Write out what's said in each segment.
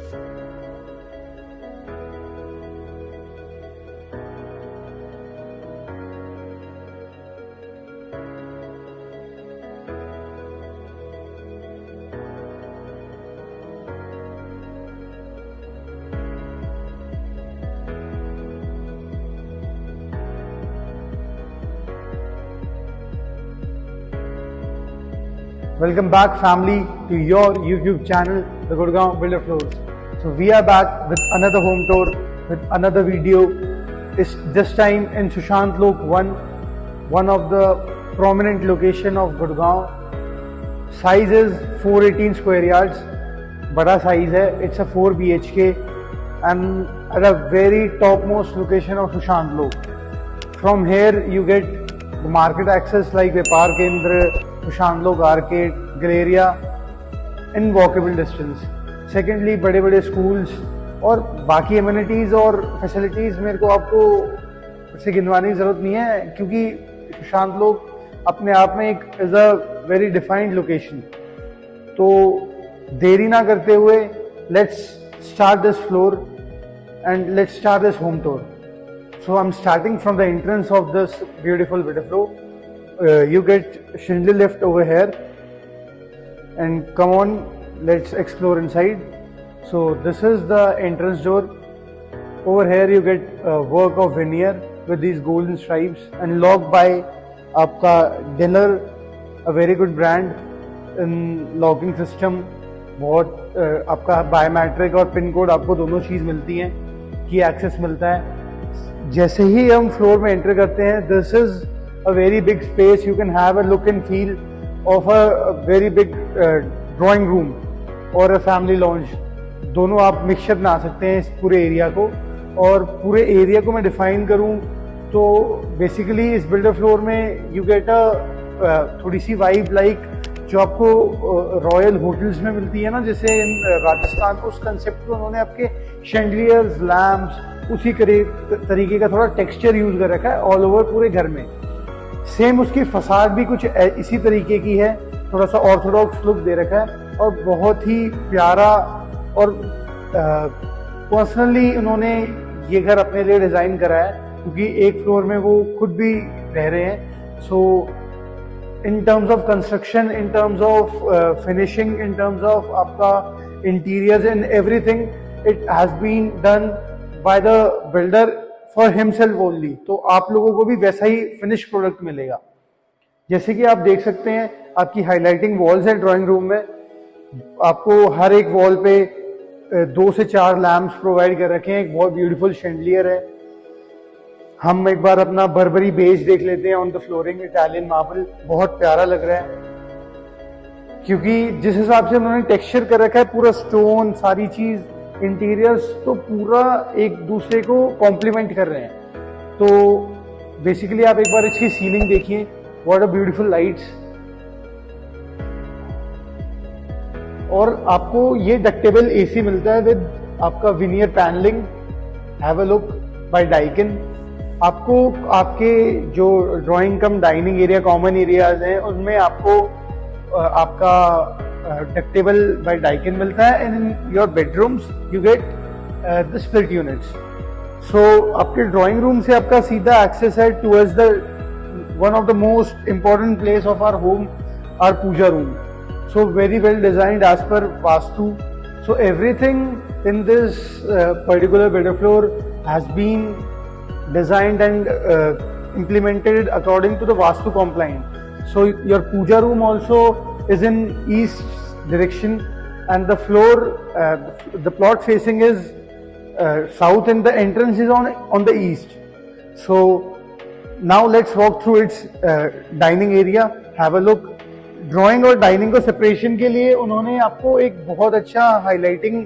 Welcome back, family, to your YouTube channel, The Gurgaon Builder Floors. So we are back with another home tour, with another video. It's this time in Sushant Lok 1, one of the prominent location of Gurgaon. Size is 418 square yards. Bada size hai. It's a 4 BHK and at a very topmost location of Sushant Lok. From here you get the market access like Vyapar Kendra, Sushant Lok Arcade, Galeria in walkable distance. Secondly, बड़े बड़े schools और बाकी amenities और facilities मेरे को आपको से गिनवाने की ज़रूरत नहीं है, क्योंकि सुशांत लोक अपने आप में एक is a very defined location. तो देरी ना करते हुए let's start this floor and let's start this home tour. So I'm starting from the entrance of this beautiful floor. You get Schindler lift over here and come on, let's explore inside. So this is the entrance door. Over here you get work of veneer with these golden stripes and locked by आपका Dinner, a very good brand in locking system. बहुत आपका biometric और pin code आपको दोनों चीज़ मिलती हैं की access मिलता है. जैसे ही हम फ्लोर में एंटर करते हैं, this is a very big space. You can have a look and feel of a very big drawing room और a family lounge. दोनों आप मिक्सचर बना सकते हैं इस पूरे एरिया को. और पूरे एरिया को मैं डिफाइन करूं तो बेसिकली इस बिल्डर फ्लोर में यू गेट अ थोड़ी सी वाइब लाइक जो आपको रॉयल होटल्स में मिलती है ना, जैसे इन राजस्थान को उस कंसेप्ट को उन्होंने आपके शैंडलियर्स, लैम्प्स, उसी तरीके का थोड़ा टेक्सचर यूज कर रखा है ऑल ओवर पूरे घर में. सेम उसकी फसाद भी कुछ इसी तरीके की है, थोड़ा सा ऑर्थोडॉक्स लुक दे रखा है और बहुत ही प्यारा. और पर्सनली उन्होंने ये घर अपने लिए डिज़ाइन करा है क्योंकि एक फ्लोर में वो खुद भी रह रहे हैं. So in terms of construction, in terms of finishing, in terms of आपका interiors and everything, it has been done by the builder for himself only. तो आप लोगों को भी वैसा ही फिनिश प्रोडक्ट मिलेगा. जैसे कि आप देख सकते हैं आपकी हाईलाइटिंग वॉल्स है ड्राइंग रूम में. आपको हर एक वॉल पे 2 से 4 लैम्प्स प्रोवाइड कर रखे हैं. एक बहुत ब्यूटीफुल शैंडलियर है. हम एक बार अपना बर्बरी बेज देख लेते हैं on the flooring, Italian marble. बहुत प्यारा लग रहा है क्योंकि जिस हिसाब से उन्होंने टेक्सचर कर रखा है, पूरा स्टोन, सारी चीज, इंटीरियर्स तो पूरा एक दूसरे को कॉम्प्लीमेंट कर रहे हैं. तो बेसिकली आप एक बार इसकी सीलिंग देखिए, व्हाट अ ब्यूटीफुल लाइट्स. और आपको ये डक्टेबल एसी मिलता है विद आपका veneer panelling. Have a look by Daikin. आपको आपके जो drawing cum dining area, common areas हैं, उनमें आपको आपका डक्टेबल बाय डाइकिन मिलता है. And in your bedrooms you get the split units. So आपके ड्राइंग रूम से आपका सीधा एक्सेस है towards the one of the most important place of our home, our puja room. So very well designed as per Vastu. So everything in this particular builder floor has been designed and implemented according to the Vastu compliant. So your puja room also is in east direction, and the floor, the plot facing is south, and the entrance is on the east. So now let's walk through its dining area. Have a look. Drawing और dining को separation के लिए उन्होंने आपको एक बहुत अच्छा highlighting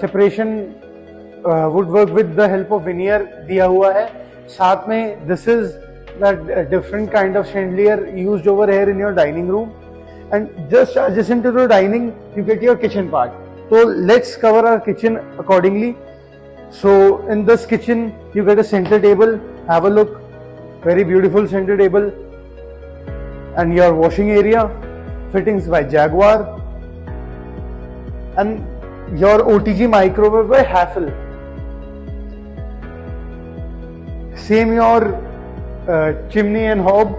separation wood work with the help of veneer दिया हुआ है. साथ में this is the different kind of chandelier used over here in your dining room. And just adjacent to the dining you get your kitchen part. तो let's cover our kitchen accordingly. So in this kitchen you get a centre table. Have a look, very beautiful centre table. And your washing area, fittings by Jaguar. And your OTG microwave by Haffel. Same your chimney and hob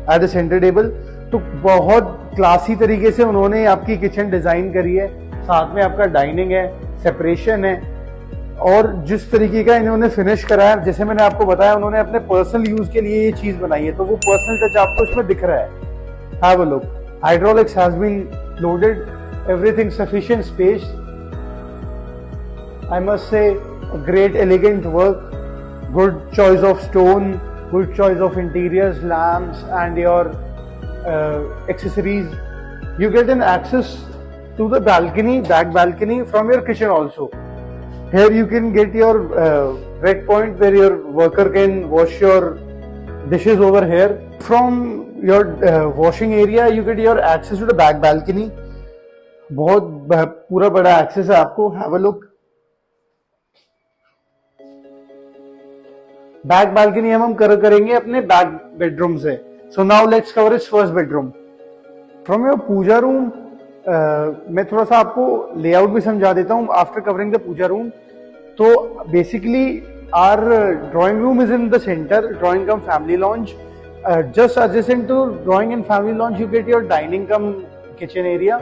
at the center table. तो बहुत classy तरीके से उन्होंने आपकी kitchen design करी है, साथ में आपका डाइनिंग है, सेपरेशन है, और जिस तरीके का इन्होंने फिनिश करा है, जैसे मैंने आपको बताया, उन्होंने अपने पर्सनल यूज के लिए ये चीज बनाई है, तो वो पर्सनल टच आपको इसमें दिख रहा है. Have a look. Hydraulics has been loaded, everything sufficient space. I must say, a great elegant work, good choice of stone, good choice of interiors, lamps and your accessories. You get an access to the balcony, back balcony from your kitchen also. Here you can get your red point where your worker can wash your dishes over here. From your washing area you get your access to the back balcony. बहुत पूरा बड़ा access है आपको. Have a look. Back balcony हम करेंगे अपने back bedroom से. So now let's cover its first bedroom. From your puja room, मैं थोड़ा सा आपको layout भी समझा देता हूँ after covering the puja room. तो basically our drawing room is in the center, drawing cum family lounge. Just adjacent to drawing and family lounge, you get your dining cum kitchen area,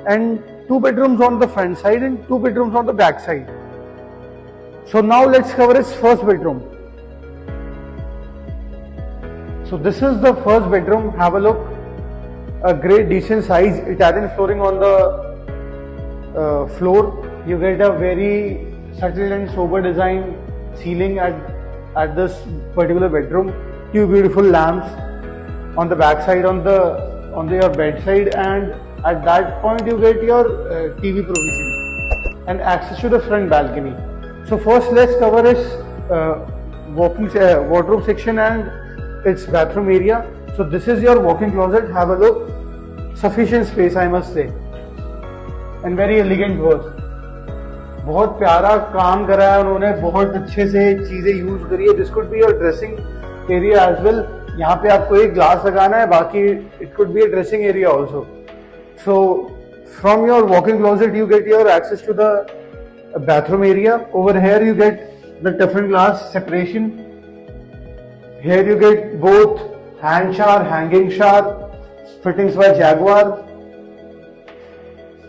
and 2 bedrooms on the front side and 2 bedrooms on the back side. So now let's cover its first bedroom. So this is the first bedroom. Have a look. A great decent size Italian flooring on the floor. You get a very subtle and sober design ceiling at this particular bedroom. 2 beautiful lamps on the back side, on your bedside, and at that point you get your TV provision and access to the front balcony. So first let's cover its wardrobe section and its bathroom area. So this is your walk-in closet. Have a look. Sufficient space, I must say, and very elegant work. बहुत प्यारा काम करा है उन्होंने, बहुत अच्छे से चीजें यूज करी है. This could be your dressing area as well. यहाँ पे आपको एक ग्लास लगाना है, बाकी it could be a dressing area also. So from your walking closet you get your access to the bathroom area. Over here you get the different glass separation. Here you get both hand shower, hanging shower, fittings by Jaguar,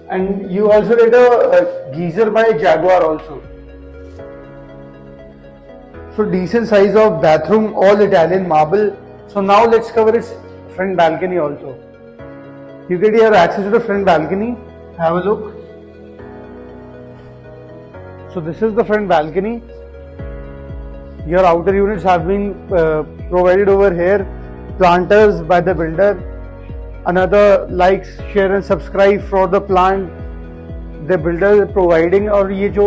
and you also get a geyser by Jaguar also. So decent size of bathroom, all Italian marble. So now let's cover its front balcony also. You get your access to the front balcony. Have a look. So this is the front balcony. Your outer units have been provided over here. Planters by the builder. Another like, share and subscribe for the plant the builder providing. और ये जो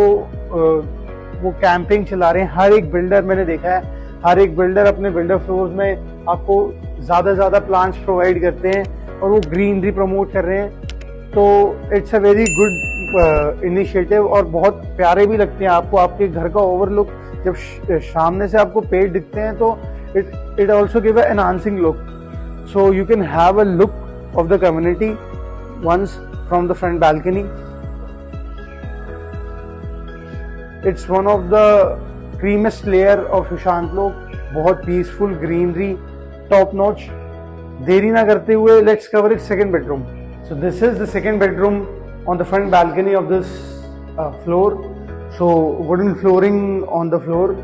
वो camping चला रहे हैं, हर एक builder मैंने देखा है, हर एक बिल्डर अपने बिल्डर फ्लोर्स में आपको ज्यादा प्लांट्स प्रोवाइड करते हैं और वो ग्रीनरी प्रमोट कर रहे हैं. तो it's a very good initiative और बहुत प्यारे भी लगते हैं आपको. आपके घर का ओवरलुक जब सामने से आपको पेड़ दिखते हैं तो it also give a enhancing look. So you can have a look of the community once from the front balcony. It's one of the creamiest layer of Sushant Lok. बहुत peaceful greenery, top notch. देरी ना करते हुए let's cover its second bedroom. So this is the second bedroom on the front balcony of this floor. So wooden flooring on the floor,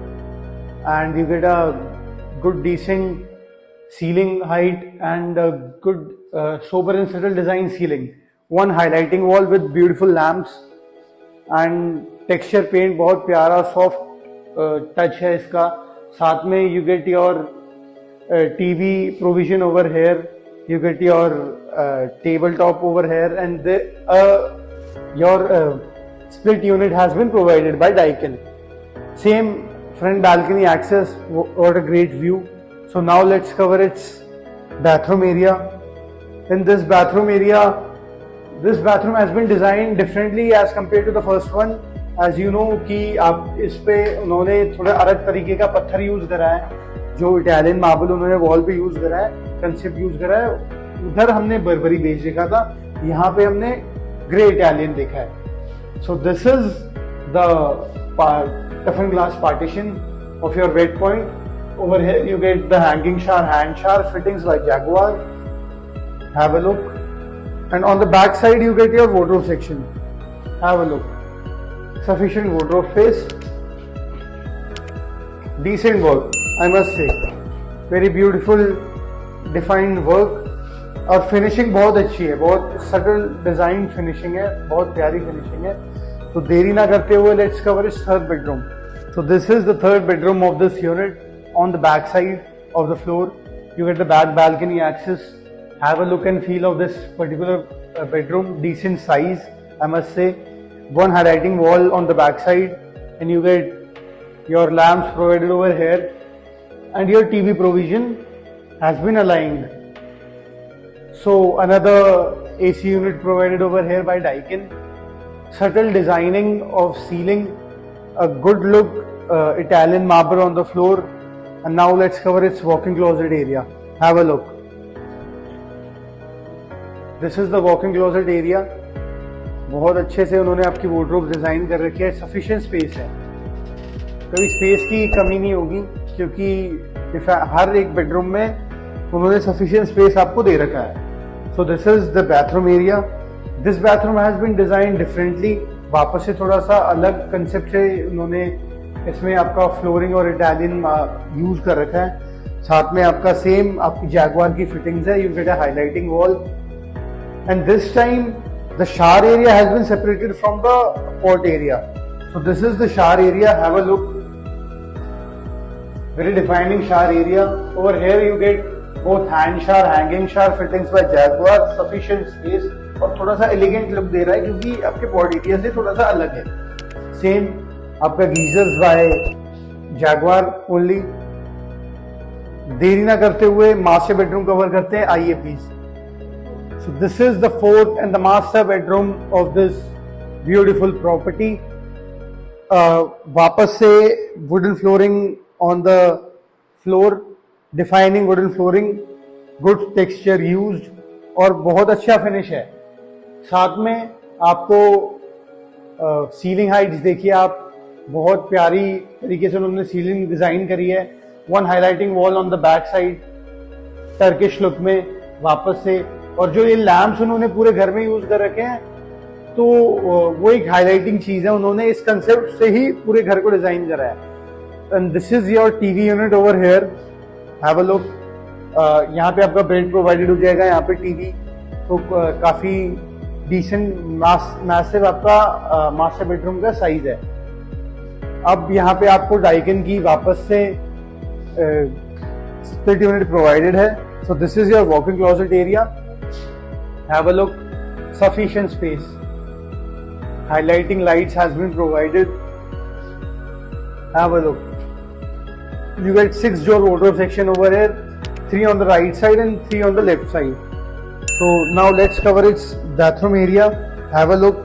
and you get a good decent ceiling height and a good sober and subtle design ceiling. One highlighting wall with beautiful lamps and texture paint. बहुत प्यारा soft touch है इसका. साथ में you get your TV provision over here. You get your tabletop over here, and your split unit has been provided by Daikin. Same front balcony access. What a great view. So now let's cover its bathroom area. In this bathroom area, this bathroom has been designed differently as compared to the first one. As you know कि आप इस पे उन्होंने थोड़ा अलग तरीके का पत्थर यूज करा है. जो इटालियन मार्बल उन्होंने वॉल पे यूज करा है, कंसेप्ट यूज करा है. उधर हमने बर्बरी बेज देखा था, यहाँ पे हमने ग्रे इटालियन देखा है. So this is the toughened glass partition of your wet point. Over here you get the hanging shower, hand shower fittings by Jaguar. Have a look. And on the back side you get your wardrobe section. Have a look. Sufficient wardrobe space. Decent work, I must say. Very beautiful defined work. और finishing बहुत अच्छी है, बहुत subtle design finishing है, बहुत प्यारी finishing है. तो देरी ना करते हुए let's cover it's third bedroom. So this is the third bedroom of this unit. On the back side of the floor you get the back balcony access. Have a look and feel of this particular bedroom. Decent size, I must say. One highlighting wall on the back side, and you get your lamps provided over here, and your TV provision has been aligned. So another AC unit provided over here by Daikin. Subtle designing of ceiling, a good look Italian marble on the floor. And now let's cover its walk-in closet area. Have a look. This is the walk-in closet area. बहुत अच्छे से उन्होंने आपकी wardrobe design कर रखी है. Sufficient space है, कभी स्पेस की कमी नहीं होगी, क्योंकि हर एक बेडरूम में उन्होंने सफिशिएंट स्पेस आपको दे रखा है. So this is the bathroom area. This bathroom has been design differently. वापस से थोड़ा सा अलग कंसेप्ट से उन्होंने इसमें आपका फ्लोरिंग और इटालियन यूज कर रखा है. साथ में आपका सेम आपकी जैगवार की फिटिंग्स है. You get a highlighting wall, and this time the shower area has been separated from the pot area. So this is the shower area. Have a look. Very defining shower area. Over here you get both hand shower, hanging shower fittings by Jaguar. Sufficient space और थोड़ा सा elegant look दे रहा है, क्योंकि आपके pot area से थोड़ा सा अलग है. Same आपका गीजर्स बाय Jaguar only. देरी ना करते हुए मास्टर बेडरूम कवर करते हैं. आइए please. So this is the fourth and the master bedroom of this beautiful property. वापस से wooden flooring on the floor, defining wooden flooring, good texture used और बहुत अच्छा फिनिश है. साथ में आपको सीलिंग हाइट्स देखिए आप, बहुत प्यारी तरीके से उन्होंने सीलिंग डिजाइन करी है. One highlighting wall on the back side, Turkish look में वापस से. और जो ये लैम्प्स उन्होंने पूरे घर में यूज कर रखे हैं, तो वो एक हाईलाइटिंग चीज है. उन्होंने इस कंसेप्ट से ही पूरे घर को डिजाइन करा है. And this is your TV unit over here. Have a look. यहाँ पे आपका बेड प्रोवाइडेड हो जाएगा. यहाँ पे टीवी तो काफी डिसेंट मैसिव आपका मास्टर बेडरूम का साइज है. अब यहाँ पे आपको डाइकिन की वापस से स्प्लिट यूनिट प्रोवाइडेड है. So this is your walking closet area. Have a look. Sufficient space. Highlighting lights has been provided. Have a look. You get 6 door wardrobe section over here, 3 on the right side and 3 on the left side. So now let's cover its bathroom area. Have a look.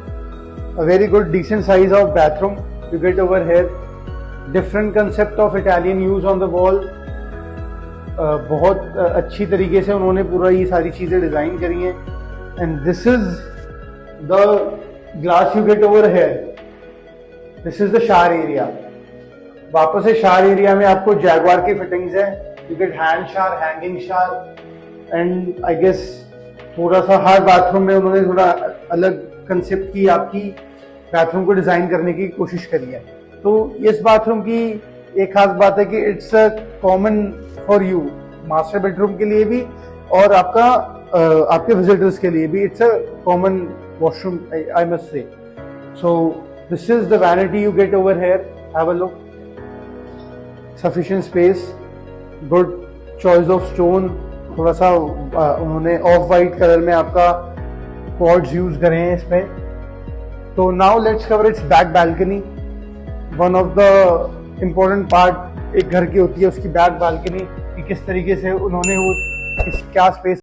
A very good decent size of bathroom you get over here. Different concept of Italian use on the wall. बहुत अच्छी तरीके से उन्होंने पूरा ये सारी चीजें design करी हैं. And this is the glass you get over here. This is the shower area. वापस से shower area में आपको Jaguar की fittings है. You get hand shower, hanging shower, and I guess थोड़ा सा हर बाथरूम में उन्होंने थोड़ा अलग कंसेप्ट की आपकी बाथरूम को डिजाइन करने की कोशिश करी है. तो इस बाथरूम की एक खास बात है कि it's a common for you, master bedroom के लिए भी और आपके विजिटर्स के लिए भी. It's a common washroom, I must say. So this is the vanity you get over here. Have a look. Sufficient space, good choice of stone. थोड़ा सा उन्होंने ऑफ वाइट कलर में आपका क्वार्ट्ज यूज करे हैं इसमें. तो now let's cover it's back balcony. One of the important part एक घर की होती है उसकी बैक बालकनी, कि किस तरीके से उन्होंने वो क्या स्पेस